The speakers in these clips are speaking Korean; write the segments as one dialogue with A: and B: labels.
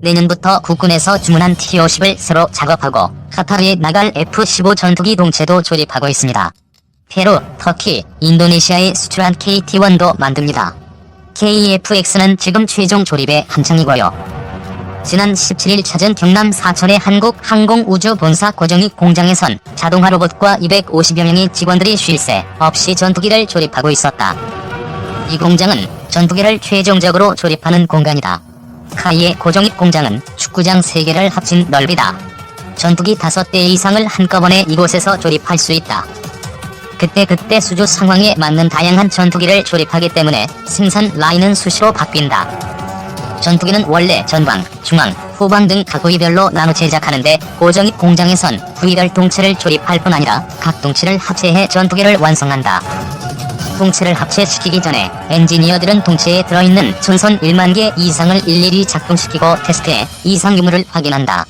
A: 내년부터 국군에서 주문한 T-50을 새로 작업하고 카타르에 나갈 F-15 전투기 동체도 조립하고 있습니다. 페루, 터키, 인도네시아에 수출한 KT-1도 만듭니다. KF-X는 지금 최종 조립에 한창이고요. 지난 17일 찾은 경남 사천의 한국항공우주본사 고정익 공장에선 자동화 로봇과 250여 명의 직원들이 쉴 새 없이 전투기를 조립하고 있었다. 이 공장은 전투기를 최종적으로 조립하는 공간이다. 카이의 고정익 공장은 축구장 3개를 합친 넓이다. 전투기 5대 이상을 한꺼번에 이곳에서 조립할 수 있다. 그때 수주 상황에 맞는 다양한 전투기를 조립하기 때문에 생산 라인은 수시로 바뀐다. 전투기는 원래 전방, 중앙, 후방 등 각 부위별로 나눠 제작하는데 고정익 공장에선 부위별 동체를 조립할 뿐 아니라 각 동체를 합체해 전투기를 완성한다. 동체를 합체시키기 전에 엔지니어들은 동체에 들어있는 전선 1만 개 이상을 일일이 작동시키고 테스트해 이상 유무를 확인한다.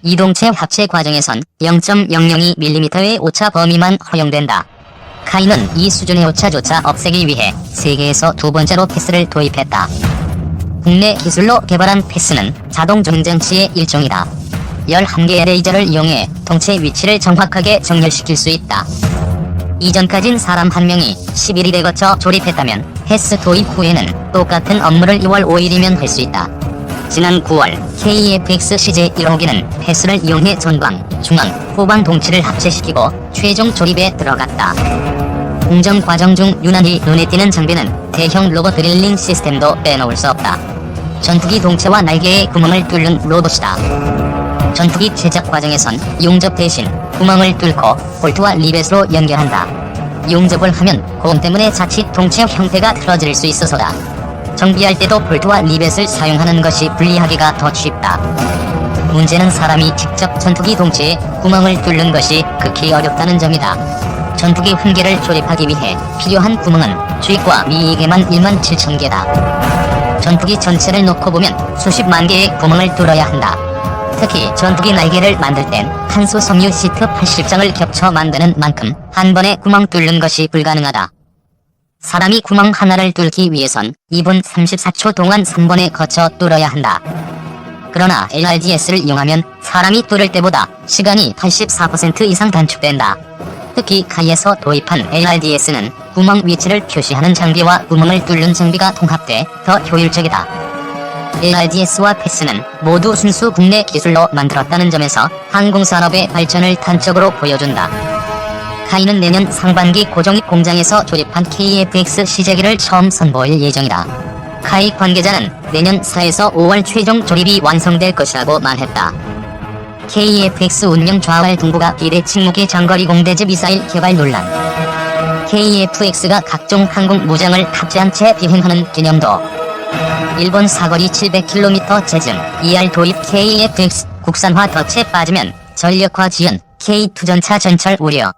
A: 이 동체 합체 과정에선 0.002mm의 오차 범위만 허용된다. 카이는 이 수준의 오차조차 없애기 위해 세계에서 2번째로 패스를 도입했다. 국내 기술로 개발한 패스는 자동 조행장치의 일종이다. 11개의 레이저를 이용해 동체 위치를 정확하게 정렬시킬 수 있다. 이전까진 사람 한 명이 11일에 거쳐 조립했다면 패스 도입 후에는 똑같은 업무를 2월 5일이면 할 수 있다. 지난 9월 KF-X CJ-1호기는 패스를 이용해 전방, 중앙, 후방 동체를 합체시키고 최종 조립에 들어갔다. 공정 과정 중 유난히 눈에 띄는 장비는 대형 로봇 드릴링 시스템도 빼놓을 수 없다. 전투기 동체와 날개에 구멍을 뚫는 로봇이다. 전투기 제작 과정에선 용접 대신 구멍을 뚫고 볼트와 리벳으로 연결한다. 용접을 하면 고음 때문에 자칫 동체 형태가 틀어질 수 있어서다. 정비할 때도 볼트와 리벳을 사용하는 것이 분리하기가 더 쉽다. 문제는 사람이 직접 전투기 동체에 구멍을 뚫는 것이 극히 어렵다는 점이다. 전투기 한 개를 조립하기 위해 필요한 구멍은 주익과 미익에만 17,000개다. 전투기 전체를 놓고 보면 수십만 개의 구멍을 뚫어야 한다. 특히 전투기 날개를 만들 땐 탄소 섬유 시트 80장을 겹쳐 만드는 만큼 한 번에 구멍 뚫는 것이 불가능하다. 사람이 구멍 하나를 뚫기 위해선 2분 34초 동안 3번에 거쳐 뚫어야 한다. 그러나 LRDS를 이용하면 사람이 뚫을 때보다 시간이 84% 이상 단축된다. 특히 카이에서 도입한 LRDS는 구멍 위치를 표시하는 장비와 구멍을 뚫는 장비가 통합돼 더 효율적이다. LRDS와 패스는 모두 순수 국내 기술로 만들었다는 점에서 항공산업의 발전을 단적으로 보여준다. 카이는 내년 상반기 고정익 공장에서 조립한 KF-X 시제기를 처음 선보일 예정이다. 카이 관계자는 내년 4에서 5월 최종 조립이 완성될 것이라고 말했다. KF-X 운영 좌활 동부가 기대 침묵의 장거리 공대지 미사일 개발 논란. KF-X가 각종 항공 무장을 탑재한 채 비행하는 기념도. 일본 사거리 700km 재증, ER 도입 KF-X 국산화 덫에 빠지면 전력화 지연, K2 전차 전철 우려.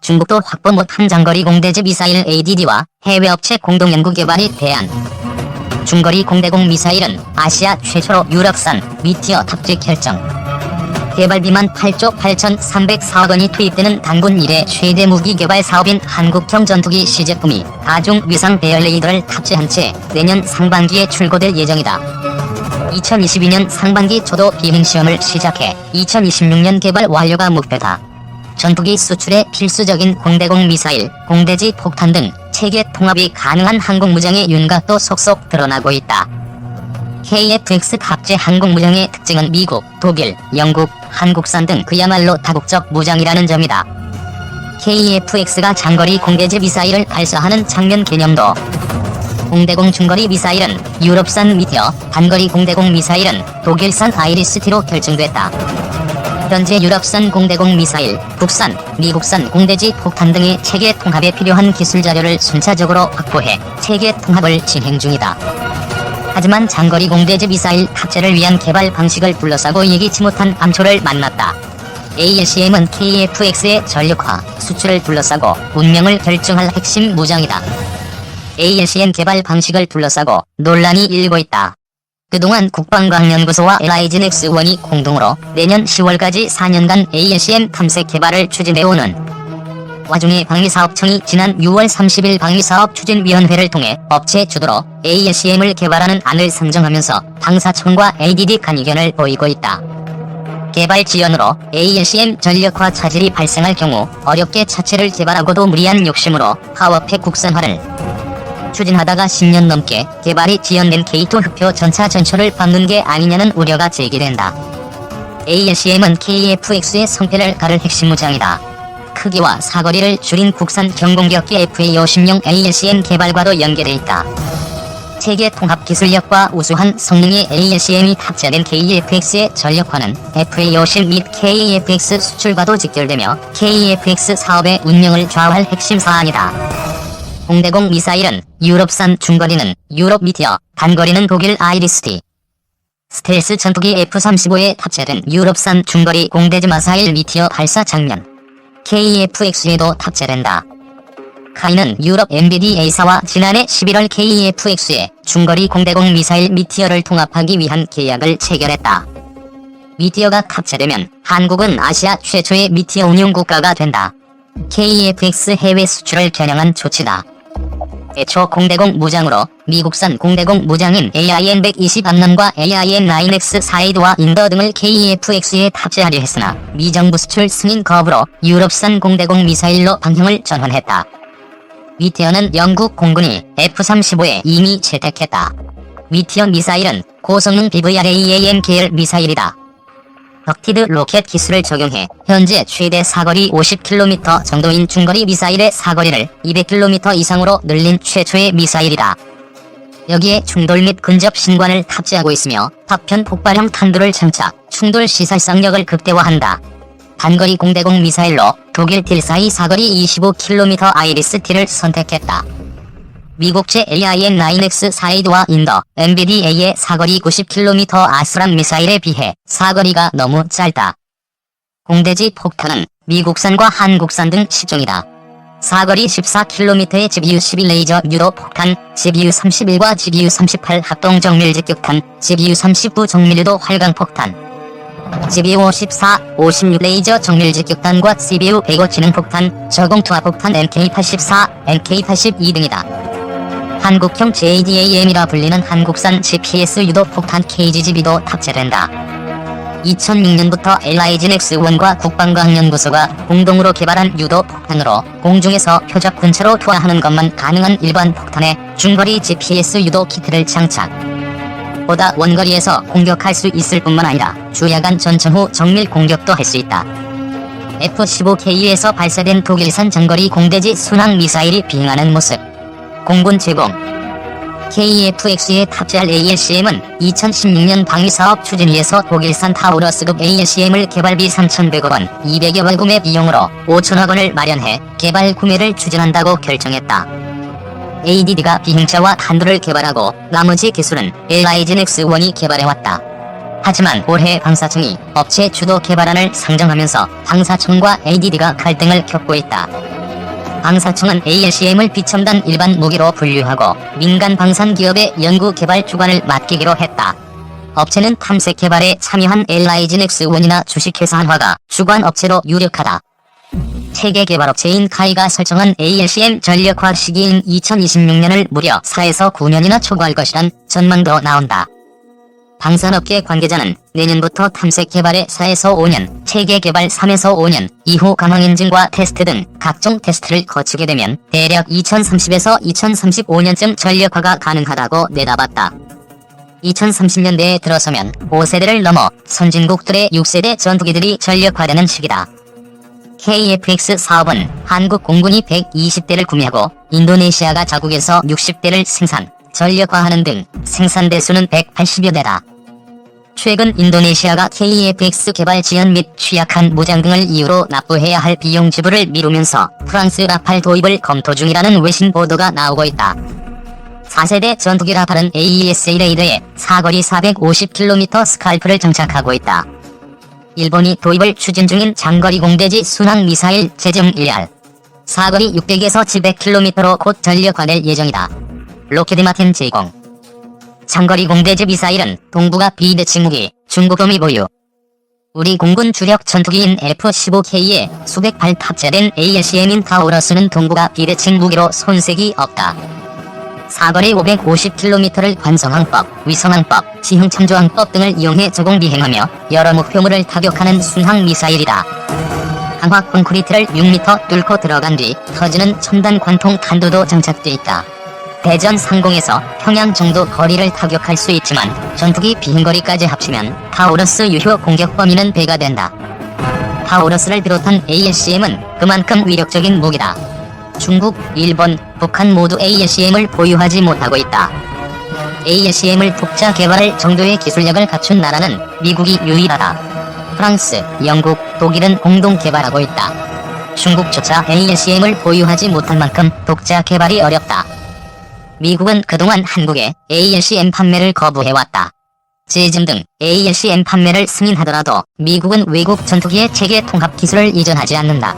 A: 중국도 확보 못한 장거리 공대지 미사일 ADD와 해외 업체 공동 연구 개발이 대안. 중거리 공대공 미사일은 아시아 최초로 유럽산 미티어 탑재 결정. 개발비만 8조 8,304억 원이 투입되는 단군 이래 최대 무기 개발 사업인 한국형 전투기 시제품이 다중 위상 배열 레이더를 탑재한 채 내년 상반기에 출고될 예정이다. 2022년 상반기 초도 비행시험을 시작해 2026년 개발 완료가 목표다. 전투기 수출에 필수적인 공대공 미사일, 공대지 폭탄 등 체계 통합이 가능한 항공무장의 윤곽도 속속 드러나고 있다. KF-X 탑재 항공무장의 특징은 미국, 독일, 영국, 한국산 등 그야말로 다국적 무장이라는 점이다. KF-X가 장거리 공대지 미사일을 발사하는 장면 개념도. 공대공 중거리 미사일은 유럽산 미티어, 단거리 공대공 미사일은 독일산 아이리스-T로 결정됐다. 현재 유럽산 공대공 미사일, 국산, 미국산 공대지 폭탄 등의 체계 통합에 필요한 기술 자료를 순차적으로 확보해 체계 통합을 진행 중이다. 하지만 장거리 공대지 미사일 탑재를 위한 개발 방식을 둘러싸고 예기치 못한 암초를 만났다. ALCM은 KF-X의 전력화, 수출을 둘러싸고 운명을 결정할 핵심 무장이다. ALCM 개발 방식을 둘러싸고 논란이 일고 있다. 그동안 국방과학연구소와 LIGNX1이 공동으로 내년 10월까지 4년간 ALCM 탐색 개발을 추진해오는 와중에 방위사업청이 지난 6월 30일 방위사업추진위원회를 통해 업체 주도로 ALCM을 개발하는 안을 상정하면서 방사청과 ADD 간 의견을 보이고 있다. 개발 지연으로 ALCM 전력화 차질이 발생할 경우 어렵게 차체를 개발하고도 무리한 욕심으로 파워팩 국산화를 추진하다가 10년 넘게 개발이 지연된 K2 흡표 전차 전초를 밟는 게 아니냐는 우려가 제기된다. ALCM은 KF-X의 성패를 가를 핵심 무장이다. 크기와 사거리를 줄인 국산 경공격기 FA-50용 ALCM 개발과도 연계돼 있다. 체계 통합 기술력과 우수한 성능의 ALCM이 탑재된 KF-X의 전력화는 FA-50 및 KF-X 수출과도 직결되며 KF-X 사업의 운영을 좌우할 핵심 사안이다. 공대공 미사일은 유럽산, 중거리는 유럽 미티어, 단거리는 독일 아이리스-T. 스텔스 전투기 F-35에 탑재된 유럽산 중거리 공대지 미사일 미티어 발사 장면 KF-X에도 탑재된다. 카이는 유럽 MBDA사와 지난해 11월 KF-X의 중거리 공대공 미사일 미티어를 통합하기 위한 계약을 체결했다. 미티어가 탑재되면 한국은 아시아 최초의 미티어 운용국가가 된다. KF-X 해외 수출을 겨냥한 조치다. 애초 공대공 무장으로 미국산 공대공 무장인 AIM-120 암란과 AIM-9X 사이드와 인더 등을 KF-X에 탑재하려 했으나 미정부 수출 승인 거부로 유럽산 공대공 미사일로 방향을 전환했다. 미티어는 영국 공군이 F-35에 이미 채택했다. 미티어 미사일은 고성능 BVRAAM 계열 미사일이다. 덕티드 로켓 기술을 적용해 현재 최대 사거리 50km 정도인 중거리 미사일의 사거리를 200km 이상으로 늘린 최초의 미사일이다. 여기에 충돌 및 근접 신관을 탑재하고 있으며 파편 폭발형 탄두를 장착, 충돌 시살상력을 극대화한다. 단거리 공대공 미사일로 독일 딜사이 사거리 25km 아이리스-T를 선택했다. 미국제 AIM-9X 사이드와 인더, MBDA의 사거리 90km 아스람 미사일에 비해 사거리가 너무 짧다. 공대지 폭탄은 미국산과 한국산 등 10종이다. 사거리 14km의 GBU-11 레이저 유도 폭탄, GBU-31과 GBU-38 합동 정밀 직격탄, GBU-39 정밀유도 활강 폭탄, GBU-54, 56 레이저 정밀 직격탄과 CBU-105 지능폭탄, 저공투하폭탄 MK-84, MK-82 등이다. 한국형 JDAM이라 불리는 한국산 GPS 유도 폭탄 KGGB도 탑재된다. 2006년부터 LIGN-X1과 국방과학연구소가 공동으로 개발한 유도 폭탄으로 공중에서 표적 근처로 투하하는 것만 가능한 일반 폭탄에 중거리 GPS 유도 키트를 장착. 보다 원거리에서 공격할 수 있을 뿐만 아니라 주야간 전천 후 정밀 공격도 할 수 있다. F-15K에서 발사된 독일산 장거리 공대지 순항 미사일이 비행하는 모습. 공군 제공. KF-X에 탑재할 ALCM은 2016년 방위사업 추진위에서 독일산 타우러스급 ALCM을 개발비 3,100억 원, 200여 원 구매 비용으로 5천억 원을 마련해 개발 구매를 추진한다고 결정했다. ADD가 비행차와 탄두를 개발하고 나머지 기술은 LIGN-X1이 개발해왔다. 하지만 올해 방사청이 업체 주도 개발안을 상정하면서 방사청과 ADD가 갈등을 겪고 있다. 방사청은 ALCM을 비첨단 일반 무기로 분류하고 민간 방산기업의 연구개발 주관을 맡기기로 했다. 업체는 탐색 개발에 참여한 LIGN-X1이나 주식회사 한화가 주관 업체로 유력하다. 체계 개발업체인 카이가 설정한 ALCM 전력화 시기인 2026년을 무려 4에서 9년이나 초과할 것이란 전망도 나온다. 방산업계 관계자는 내년부터 탐색 개발에 4에서 5년, 체계 개발 3에서 5년, 이후 강황 인증과 테스트 등 각종 테스트를 거치게 되면 대략 2030에서 2035년쯤 전력화가 가능하다고 내다봤다. 2030년대에 들어서면 5세대를 넘어 선진국들의 6세대 전투기들이 전력화되는 시기다. KF-X 사업은 한국 공군이 120대를 구매하고 인도네시아가 자국에서 60대를 생산, 전력화하는 등 생산 대수는 180여 대다. 최근 인도네시아가 KF-X 개발 지연 및 취약한 무장 등을 이유로 납부해야 할 비용 지불을 미루면서 프랑스 라팔 도입을 검토 중이라는 외신 보도가 나오고 있다. 4세대 전투기 라팔은 AESA 레이더에 사거리 450km 스칼프를 장착하고 있다. 일본이 도입을 추진 중인 장거리 공대지 순항 미사일 제정1R 사거리 600에서 700km로 곧 전력화될 예정이다. 로키드 마틴 제공. 장거리 공대지 미사일은 동북아 비대칭 무기, 중국 도미 보유. 우리 공군 주력 전투기인 F-15K에 수백 발 탑재된 ALCM인 타우러스는 동부가 비대칭 무기로 손색이 없다. 사거리 550km를 관성항법, 위성항법, 지형참조항법 등을 이용해 저공 비행하며 여러 목표물을 타격하는 순항 미사일이다. 강화 콘크리트를 6m 뚫고 들어간 뒤 터지는 첨단 관통 탄두도 장착돼 있다. 대전 상공에서 평양 정도 거리를 타격할 수 있지만 전투기 비행거리까지 합치면 타우러스 유효 공격 범위는 배가 된다. 타우러스를 비롯한 ALCM은 그만큼 위력적인 무기다. 중국, 일본, 북한 모두 ALCM을 보유하지 못하고 있다. ALCM을 독자 개발할 정도의 기술력을 갖춘 나라는 미국이 유일하다. 프랑스, 영국, 독일은 공동 개발하고 있다. 중국조차 ALCM을 보유하지 못할 만큼 독자 개발이 어렵다. 미국은 그동안 한국에 ALCM 판매를 거부해왔다. 제즘 등 ALCM 판매를 승인하더라도 미국은 외국 전투기의 체계 통합 기술을 이전하지 않는다.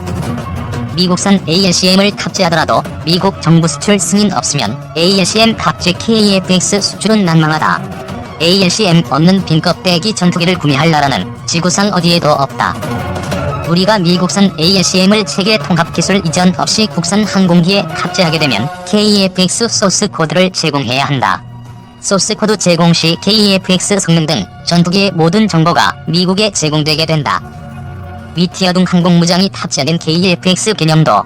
A: 미국산 ALCM을 탑재하더라도 미국 정부 수출 승인 없으면 ALCM 탑재 KF-X 수출은 난망하다. ALCM 없는 빈 껍데기 전투기를 구매할 나라는 지구상 어디에도 없다. 우리가 미국산 ALCM을 체계 통합 기술 이전 없이 국산 항공기에 탑재하게 되면 KF-X 소스 코드를 제공해야 한다. 소스 코드 제공 시 KF-X 성능 등 전투기의 모든 정보가 미국에 제공되게 된다. 위티어둥 항공무장이 탑재된 KF-X 개념도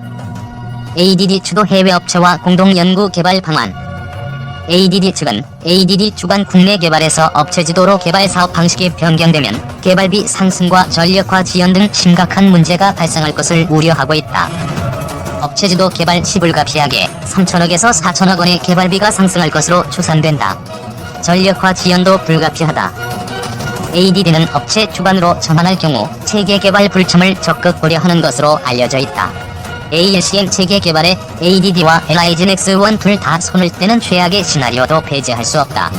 A: ADD 주도 해외 업체와 공동 연구 개발 방안. ADD 측은 ADD 주관 국내 개발에서 업체 지도로 개발 사업 방식이 변경되면 개발비 상승과 전력화 지연 등 심각한 문제가 발생할 것을 우려하고 있다. 업체 지도 개발 시 불가피하게 3천억에서 4천억 원의 개발비가 상승할 것으로 추산된다. 전력화 지연도 불가피하다. ADD는 업체 주관으로 전환할 경우 체계 개발 불참을 적극 고려하는 것으로 알려져 있다. ALCM 체계 개발에 ADD와 LIGN X1 둘 다 손을 떼는 최악의 시나리오도 배제할 수 없다.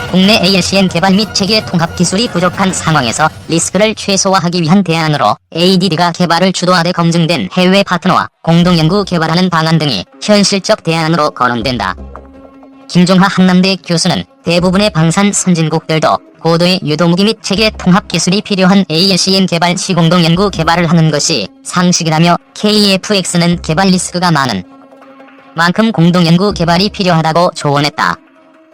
A: 국내 ALCM 개발 및 체계 통합 기술이 부족한 상황에서 리스크를 최소화하기 위한 대안으로 ADD가 개발을 주도하되 검증된 해외 파트너와 공동 연구 개발하는 방안 등이 현실적 대안으로 거론된다. 김종하 한남대 교수는 대부분의 방산 선진국들도 고도의 유도무기 및 체계 통합 기술이 필요한 ALCM 개발 시 공동 연구 개발을 하는 것이 상식이라며 KF-X는 개발 리스크가 많은 만큼 공동 연구 개발이 필요하다고 조언했다.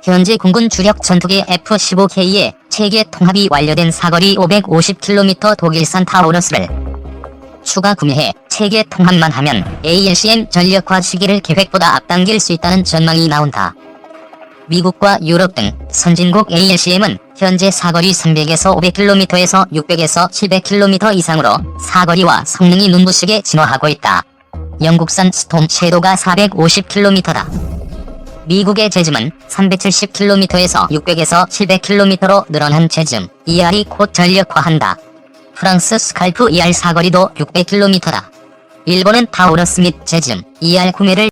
A: 현재 공군 주력 전투기 F-15K의 체계 통합이 완료된 사거리 550km 독일산 타우러스를 추가 구매해 체계 통합만 하면 ALCM 전력화 시기를 계획보다 앞당길 수 있다는 전망이 나온다. 미국과 유럽 등 선진국 ALCM은 현재 사거리 300에서 500km에서 600에서 700km 이상으로 사거리와 성능이 눈부시게 진화하고 있다. 영국산 스톰 섀도가 450km다. 미국의 제즘은 370km에서 600에서 700km로 늘어난 제즘 ER이 곧 전력화한다. 프랑스 스칼프 ER 사거리도 600km다. 일본은 타우러스 및 제즘 ER 구매를